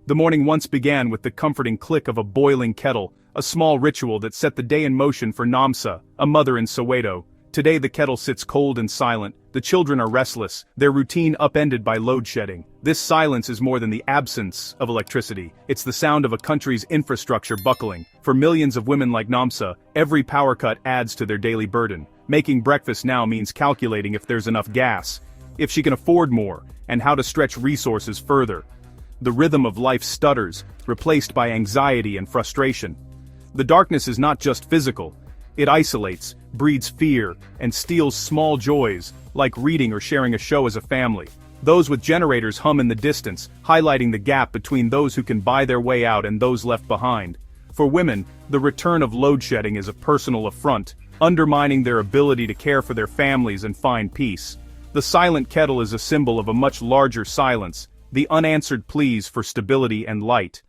The morning once began with the comforting click of a boiling kettle, a small ritual that set the day in motion for Namsa, a mother in Soweto. Today the kettle sits cold and silent, the children are restless, their routine upended by load shedding. This silence is more than the absence of electricity, it's the sound of a country's infrastructure buckling. For millions of women like Namsa, every power cut adds to their daily burden. Making breakfast now means calculating if there's enough gas, if she can afford more, and how to stretch resources further. The rhythm of life stutters, replaced by anxiety and frustration. The darkness is not just physical. It isolates, breeds fear, and steals small joys, like reading or sharing a show as a family. Those with generators hum in the distance, highlighting the gap between those who can buy their way out and those left behind. For women, the return of load shedding is a personal affront, undermining their ability to care for their families and find peace. The silent kettle is a symbol of a much larger silence, the unanswered pleas for stability and light.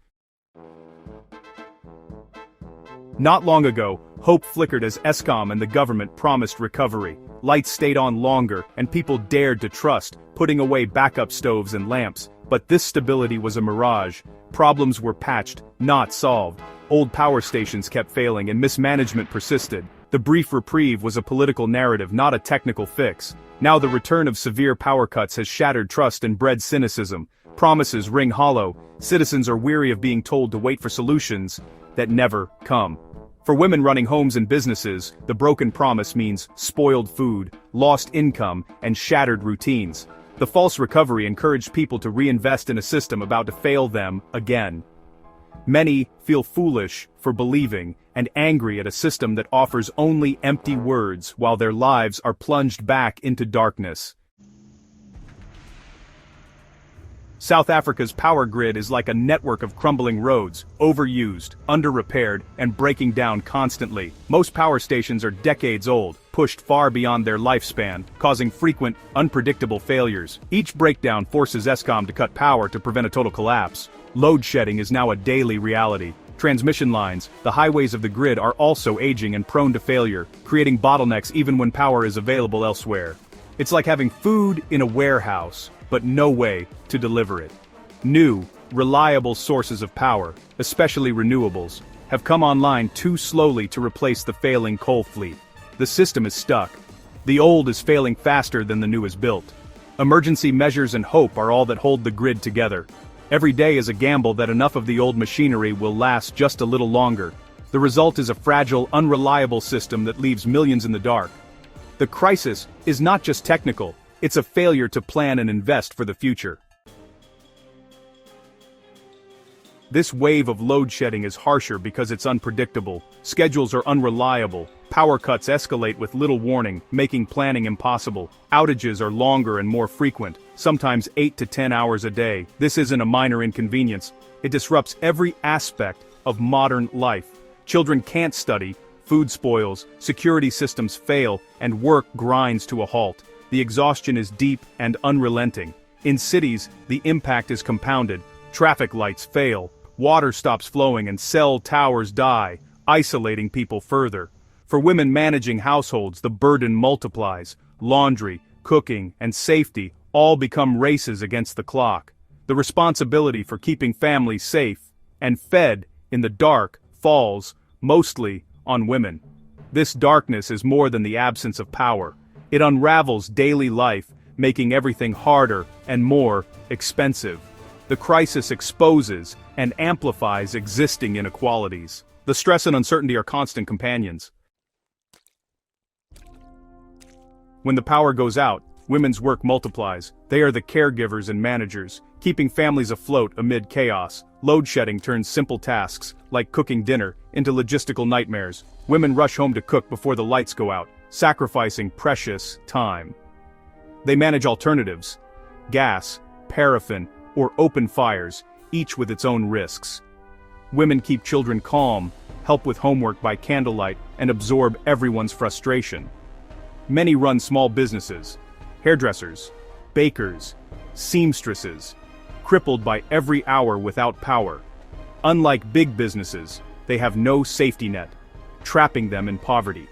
Not long ago, hope flickered as Eskom and the government promised recovery. Lights stayed on longer, and people dared to trust, putting away backup stoves and lamps. But this stability was a mirage. Problems were patched, not solved. Old power stations kept failing and mismanagement persisted. The brief reprieve was a political narrative, not a technical fix. Now the return of severe power cuts has shattered trust and bred cynicism. Promises ring hollow. Citizens are weary of being told to wait for solutions that never come. For women running homes and businesses, the broken promise means spoiled food, lost income, and shattered routines. The false recovery encouraged people to reinvest in a system about to fail them again. Many feel foolish for believing and angry at a system that offers only empty words while their lives are plunged back into darkness. South Africa's power grid is like a network of crumbling roads, overused, under-repaired, and breaking down constantly. Most power stations are decades old, pushed far beyond their lifespan, causing frequent, unpredictable failures. Each breakdown forces Eskom to cut power to prevent a total collapse. Load shedding is now a daily reality. Transmission lines, the highways of the grid, are also aging and prone to failure, creating bottlenecks even when power is available elsewhere. It's like having food in a warehouse, but no way to deliver it. New, reliable sources of power, especially renewables, have come online too slowly to replace the failing coal fleet. The system is stuck. The old is failing faster than the new is built. Emergency measures and hope are all that hold the grid together. Every day is a gamble that enough of the old machinery will last just a little longer. The result is a fragile, unreliable system that leaves millions in the dark. The crisis is not just technical. It's a failure to plan and invest for the future. This wave of load shedding is harsher because it's unpredictable. Schedules are unreliable. Power cuts escalate with little warning, making planning impossible. Outages are longer and more frequent, sometimes 8 to 10 hours a day. This isn't a minor inconvenience. It disrupts every aspect of modern life. Children can't study, food spoils, security systems fail, and work grinds to a halt. The exhaustion is deep and unrelenting. In cities, the impact is compounded. Traffic lights fail, water stops flowing, and cell towers die, isolating people further. For women managing households, the burden multiplies. Laundry, cooking, and safety all become races against the clock. The responsibility for keeping families safe and fed in the dark falls, mostly, on women. This darkness is more than the absence of power. It unravels daily life, making everything harder and more expensive. The crisis exposes and amplifies existing inequalities. The stress and uncertainty are constant companions. When the power goes out, women's work multiplies. They are the caregivers and managers, keeping families afloat amid chaos. Load shedding turns simple tasks, like cooking dinner, into logistical nightmares. Women rush home to cook before the lights go out, sacrificing precious time. They manage alternatives: gas, paraffin, or open fires, each with its own risks. Women keep children calm, help with homework by candlelight, and absorb everyone's frustration. Many run small businesses: hairdressers, bakers, seamstresses, crippled by every hour without power. Unlike big businesses, they have no safety net, trapping them in poverty.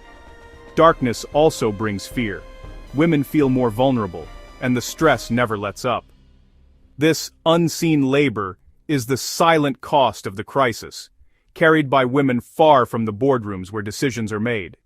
Darkness also brings fear. Women feel more vulnerable, and the stress never lets up. This unseen labor is the silent cost of the crisis, carried by women far from the boardrooms where decisions are made.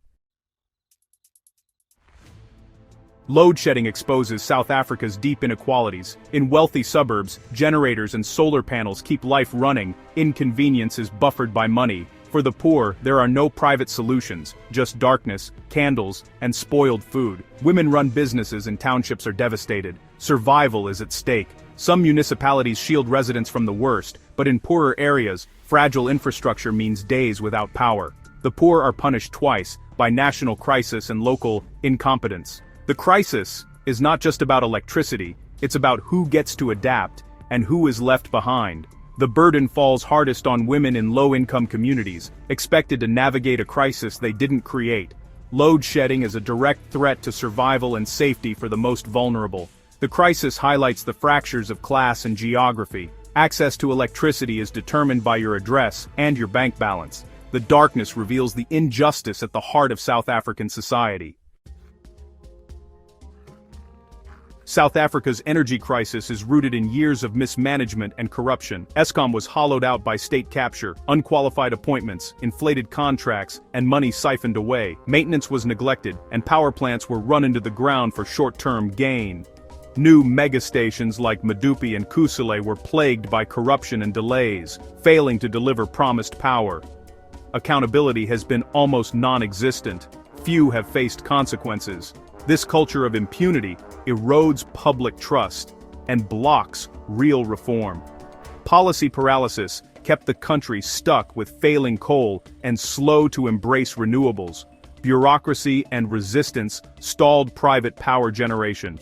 Load shedding exposes South Africa's deep inequalities. In wealthy suburbs, generators and solar panels keep life running, inconvenience is buffered by money. For the poor, there are no private solutions, just darkness, candles, and spoiled food. Women-run businesses and townships are devastated. Survival is at stake. Some municipalities shield residents from the worst, but in poorer areas, fragile infrastructure means days without power. The poor are punished twice, by national crisis and local incompetence. The crisis is not just about electricity, it's about who gets to adapt and who is left behind. The burden falls hardest on women in low-income communities, expected to navigate a crisis they didn't create. Load shedding is a direct threat to survival and safety for the most vulnerable. The crisis highlights the fractures of class and geography. Access to electricity is determined by your address and your bank balance. The darkness reveals the injustice at the heart of South African society. South Africa's energy crisis is rooted in years of mismanagement and corruption. Eskom was hollowed out by state capture, unqualified appointments, inflated contracts, and money siphoned away. Maintenance was neglected, and power plants were run into the ground for short-term gain. New megastations like Medupi and Kusile were plagued by corruption and delays, failing to deliver promised power. Accountability has been almost non-existent. Few have faced consequences. This culture of impunity erodes public trust and blocks real reform. Policy paralysis kept the country stuck with failing coal and slow to embrace renewables. Bureaucracy and resistance stalled private power generation.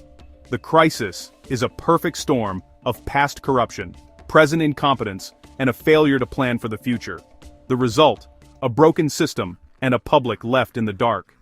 The crisis is a perfect storm of past corruption, present incompetence, and a failure to plan for the future. The result, a broken system and a public left in the dark.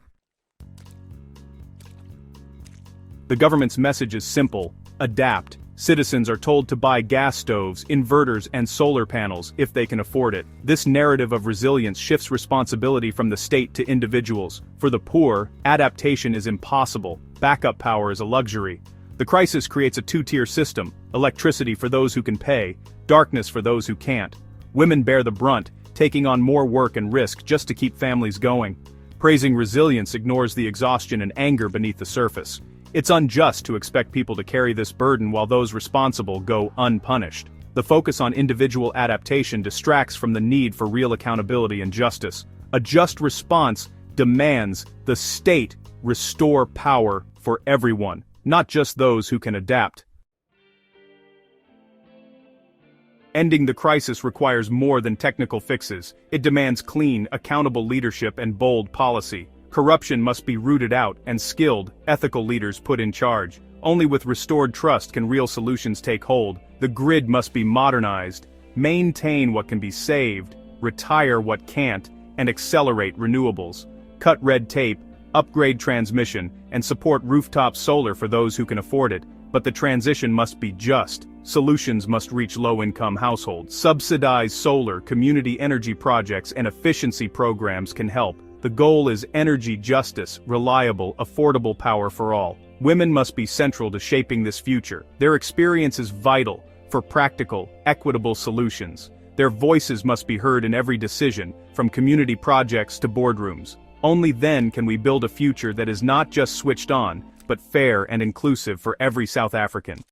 The government's message is simple: adapt. Citizens are told to buy gas stoves, inverters, and solar panels if they can afford it. This narrative of resilience shifts responsibility from the state to individuals. For the poor, adaptation is impossible. Backup power is a luxury. The crisis creates a two-tier system: electricity for those who can pay, darkness for those who can't. Women bear the brunt, taking on more work and risk just to keep families going. Praising resilience ignores the exhaustion and anger beneath the surface. It's unjust to expect people to carry this burden while those responsible go unpunished. The focus on individual adaptation distracts from the need for real accountability and justice. A just response demands the state restore power for everyone, not just those who can adapt. Ending the crisis requires more than technical fixes. It demands clean, accountable leadership and bold policy. Corruption must be rooted out and skilled, ethical leaders put in charge. Only with restored trust can real solutions take hold. The grid must be modernized, maintain what can be saved, retire what can't, and accelerate renewables. Cut red tape, upgrade transmission, and support rooftop solar for those who can afford it. But the transition must be just. Solutions must reach low-income households. Subsidized solar, community energy projects, and efficiency programs can help. The goal is energy justice, reliable, affordable power for all. Women must be central to shaping this future. Their experience is vital for practical, equitable solutions. Their voices must be heard in every decision, from community projects to boardrooms. Only then can we build a future that is not just switched on, but fair and inclusive for every South African.